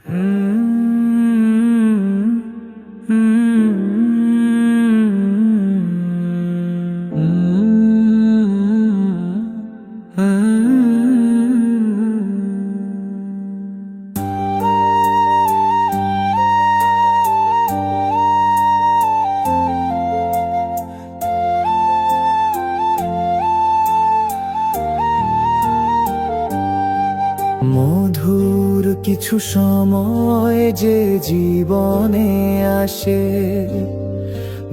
মধুর কিছু সময় যে জীবনে আসে,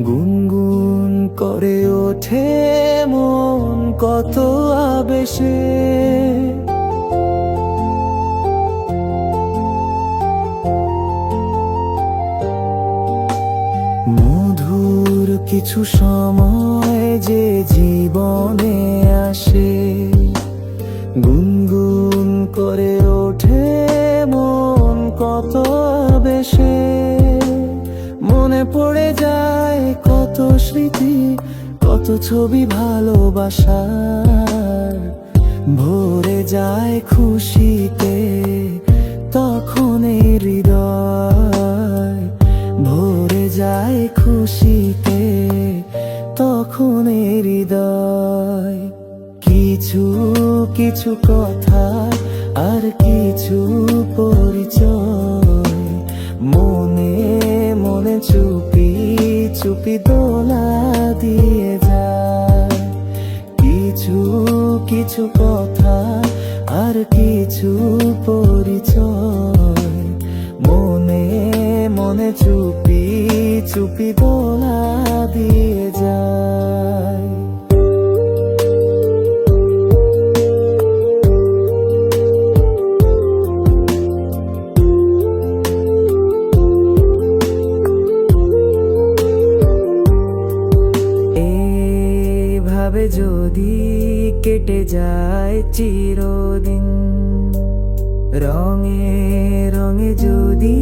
গুনগুন করে ওঠে মন কত আবেশে। মধুর কিছু সময় যে জীবনে আসে, গুনগুন করে ওঠে মন কত বেশে। মনে পড়ে যায় কত স্মৃতি, কত ছবি ভালোবাসার। ভরে যায় খুশিতে তখন এই হৃদয়, ভরে যায় খুশিতে তখন এই হৃদয়। কিছু কিছু কথা আর কিছু পরিচয়, মনে মনে চুপি চুপি দোলা দিয়ে যায়। কিছু কিছু কথা আর কিছু পরিচয়, মনে মনে চুপি চুপি দোলা দিয়ে যায়। যদি কেটে যায় চিরদিন, রঙে রঙে যদি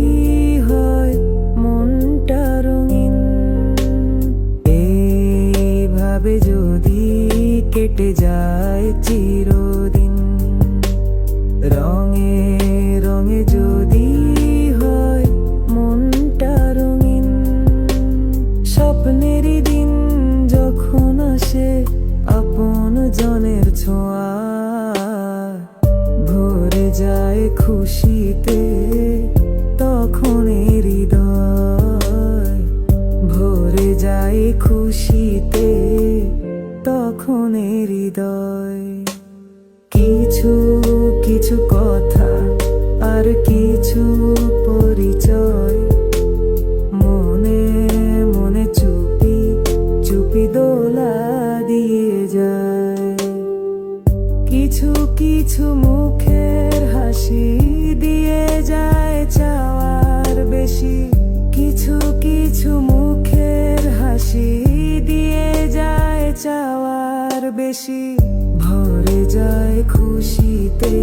হয় মনটা রঙিন, এইভাবে যদি কেটে যায় চিরদিন, রঙে রঙে যদি হয় মনটা রঙিন। স্বপ্নেরই দিন যখন আসে আপন জনের ছোঁয়া, ভরে যায় খুশিতে তখন হৃদয়, ভরে যায় খুশিতে তখন হৃদয়। কিছু কিছু কথা আর কিছু পরিচয়, মনে মনে চুপি চুপি দোলা দিয়ে যায়। কিছু কিছু মুখের হাসি দিয়ে যায় চাওয়ার বেশি, কিছু কিছু মুখের হাসি দিয়ে যায় চাওয়ার বেশি। ভরে যায় খুশিতে